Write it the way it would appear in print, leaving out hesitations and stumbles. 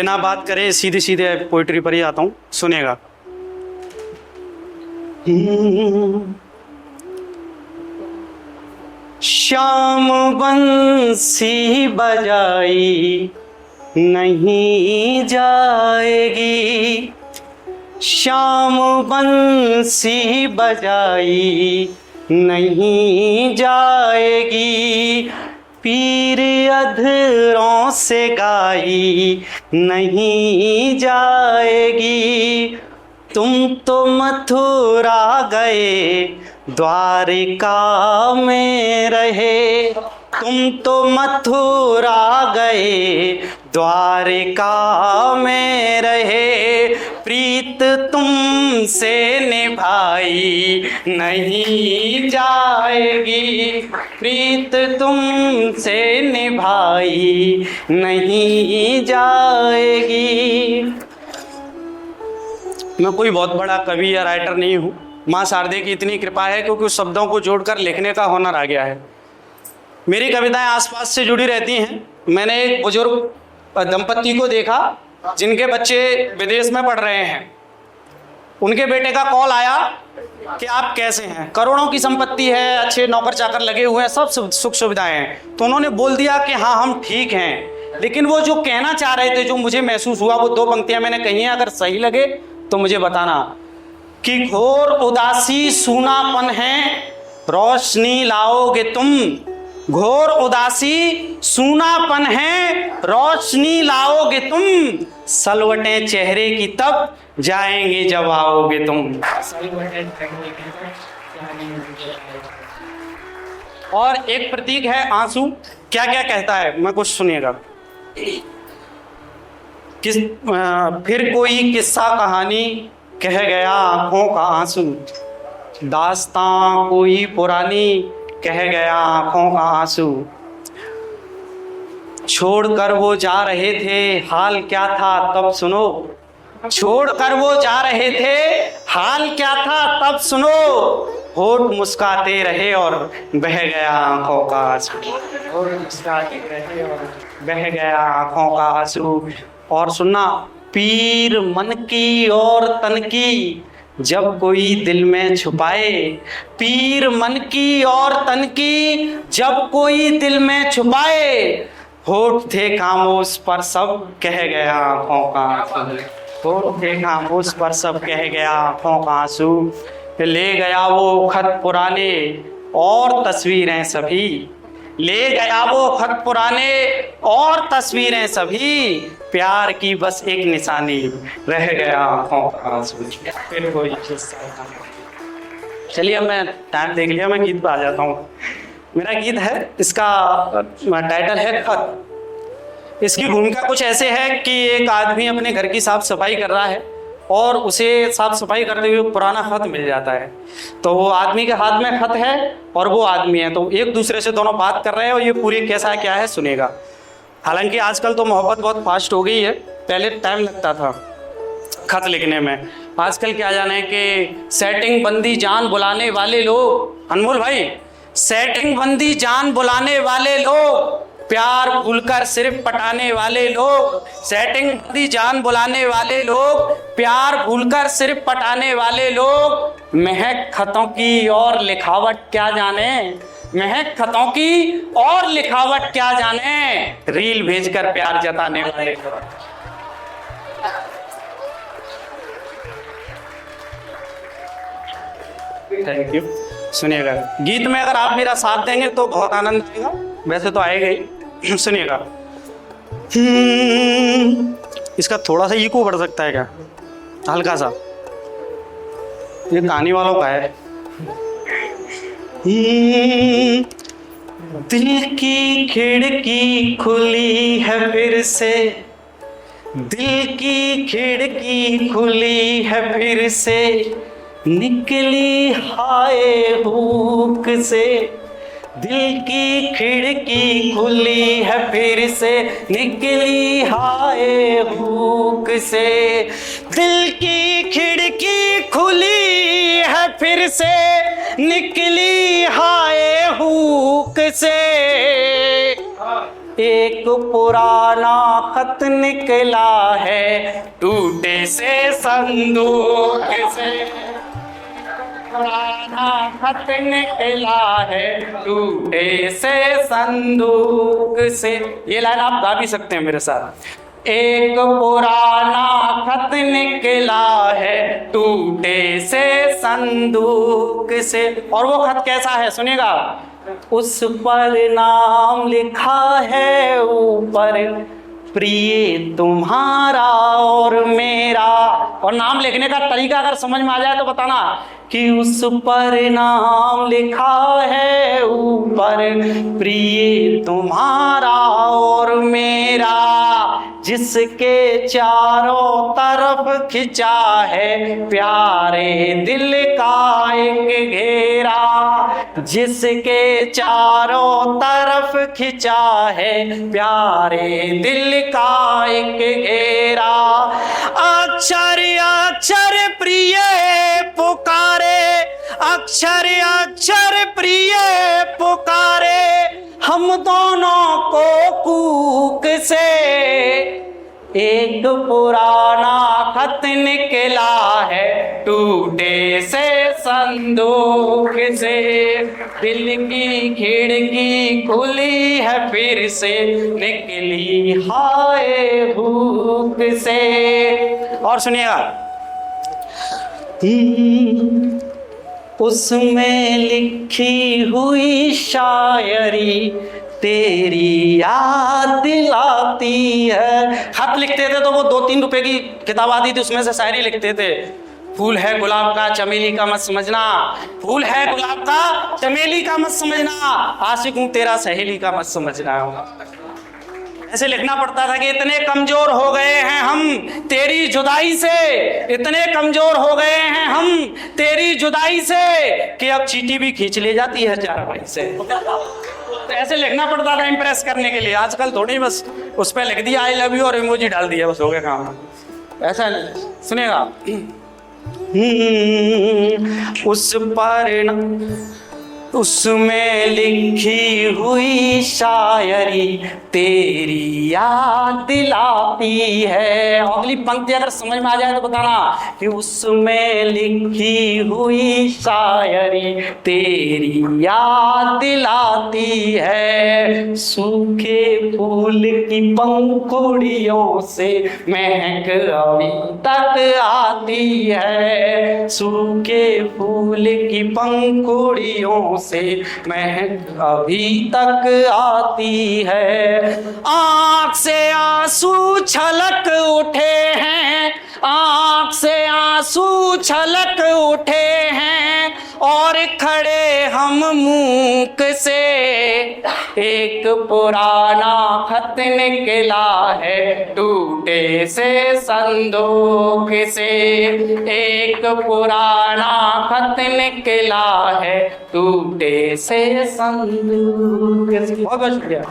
बिना बात करे सीधे सीधे पोइट्री पर ही आता हूँ, सुनेगा। श्याम बंसी बजाई नहीं जाएगी, श्याम बंसी बजाई नहीं जाएगी, पीर अधरों से गाई नहीं जाएगी। तुम तो मथुरा गए द्वारिका में रहे, तुम तो मथुरा गए द्वारिका में रहे, प्रीत तुमसे निभाई नहीं जाएगी, प्रीत तुमसे निभाई नहीं जाएगी। मैं कोई बहुत बड़ा कवि या राइटर नहीं हूँ, माँ शारदे की इतनी कृपा है क्योंकि उस शब्दों को जोड़कर लिखने का हुनर आ गया है। मेरी कविताएं आसपास से जुड़ी रहती हैं। मैंने एक बुजुर्ग दंपत्ति को देखा जिनके बच्चे विदेश में पढ़ रहे हैं। उनके बेटे का कॉल आया कि आप कैसे हैं, करोड़ों की संपत्ति है, अच्छे नौकर चाकर लगे हुए हैं, सब सुख सुविधाएं हैं। तो उन्होंने बोल दिया कि हाँ हम ठीक हैं, लेकिन वो जो कहना चाह रहे थे, जो मुझे महसूस हुआ, वो 2 पंक्तियां मैंने कही हैं, अगर सही लगे तो मुझे बताना कि घोर उदासी सूनापन है, रोशनी लाओगे तुम, घोर उदासी सूनापन है, रोशनी लाओगे तुम, सलवटें चेहरे की तब जाएंगे जब आओगे तुम। और एक प्रतीक है आंसू। क्या क्या कहता है, मैं कुछ सुनिएगा। फिर कोई किस्सा कहानी कह गया आंखों का आंसू, दास्तां कोई पुरानी कह गया आंखों का आंसू, छोड़कर वो जा रहे थे हाल क्या था तब सुनो, छोड़कर वो जा रहे थे हाल क्या था तब सुनो, होठ मुस्काते रहे और बह गया आंखों का आंसू, होठ मुस्काते रहे और बह गया आंखों का आंसू। और सुनना, पीर मन की और तन की जब कोई दिल में छुपाए, पीर मन की और तन की जब कोई दिल में छुपाए, होठ थे खामोश पर सब कह गया आंखों का आंसू, होठ थे खामोश पर सब कह गया आंखों का आंसू। ले गया वो खत पुराने और तस्वीरें सभी, ले गया वो खत पुराने और तस्वीरें सभी, प्यार की बस एक निशानी रह गया आंखों का आंसू, फिर कोई किस्सा। चलिए, अब मैं टाइम देख लिया, मैं गीत पे आ जाता हूँ। मेरा गीत है, इसका टाइटल है खत। इसकी भूमिका कुछ ऐसे है कि एक आदमी अपने घर की साफ सफाई कर रहा है और उसे साफ सफाई करते हुए पुराना खत मिल जाता है। तो वो आदमी के हाथ में खत है और वो आदमी है, तो एक दूसरे से दोनों बात कर रहे हैं और ये पूरी कैसा है क्या है सुनेगा। हालांकि आजकल तो मोहब्बत बहुत फास्ट हो गई है, पहले टाइम लगता था खत लिखने में। आजकल क्या जाने कि सेटिंग बंदी जान बुलाने वाले लोग, अनमोल भाई, सेटिंग बंदी जान बुलाने वाले लोग, प्यार भूलकर सिर्फ पटाने वाले लोग, सेटिंग बंदी जान बुलाने वाले लोग, प्यार भूलकर सिर्फ पटाने वाले लोग, महक खतों की और लिखावट क्या जाने, महक खतों की और लिखावट क्या जाने, रील भेजकर प्यार जताने वाले लोग। Thank you. सुनिएगा, गीत में अगर आप मेरा साथ देंगे तो बहुत आनंद आएगा, वैसे तो आएगा ही। सुनिएगा। इसका थोड़ा सा इको बढ़ सकता है क्या, हल्का सा, ये कहानी वालों का है। दिल की खिड़की खुली है फिर से, दिल की खिड़की खुली है फिर से, निकली हाय हुक से, दिल की खिड़की खुली है फिर से, निकली हाय हुक से, दिल की खिड़की खुली है फिर से, निकली हाय हुक से, एक एक पुराना खत निकला है टूटे से संदूक से, पुराना खत निकला है टूटे से संदूक से। ये लाइन आप गा भी सकते हैं मेरे साथ। एक पुराना खत निकला है टूटे से संदूक से। और वो खत कैसा है सुनिएगा। उस पर नाम लिखा है ऊपर, प्रिय तुम्हारा और मेरा। और नाम लिखने का तरीका अगर समझ में आ जाए तो बताना कि उस पर नाम लिखा है ऊपर, प्रिय तुम्हारा और मेरा, जिसके चारों तरफ खिंचा है प्यारे दिल का एक घेरा, जिसके चारों तरफ खिंचा है प्यारे दिल का एक घेरा। अक्षर अक्षर प्रिय पुकारे, अक्षर अक्षर प्रिय पुकारे, हम दोनों को कूक से। एक पुराना खत निकला है टूटे से संदूक से, दिल की खिड़की खुली है फिर से, निकली हाय भूख से। और सुनिएगा, उसमें लिखी हुई शायरी तेरी याद दिलाती है। खत लिखते थे तो वो 2-3 रुपए की किताब आती थी, उसमें से शायरी लिखते थे। फूल है गुलाब का चमेली का मत समझना, फूल है गुलाब का चमेली का मत समझना, आशिक हूं तेरा सहेली का मत समझना। ऐसे लिखना पड़ता था कि इतने कमजोर हो गए हैं हम तेरी जुदाई से, इतने कमजोर हो गए हैं हम तेरी जुदाई से कि अब चींटी भी खींच ले जाती है चारपाई से। तो ऐसे लिखना पड़ता था इम्प्रेस करने के लिए। आजकल थोड़ी बस उस पर लिख दिया आई लव यू और इमोजी डाल दिया, बस हो गया काम। ऐसा सुनेगा, उस पर उसमें लिखी हुई शायरी तेरी याद दिलाती है। अगली पंक्ति अगर समझ में आ जाए तो बताना कि उसमें लिखी हुई शायरी तेरी याद दिलाती है। सूखे फूल की पंखुड़ियों से महक अभी तक आती है, सूखे फूल की पंखुड़ियों से महक अभी तक आती है। आँख से आंसू छलक उठे हैं, आँख से आंसू छलक उठे हैं और खड़े हम मूक से। एक पुराना खत निकला है टूटे से संदूक से, एक पुराना खत निकला है टूटे से संदूक से। बहुत बहुत शुक्रिया।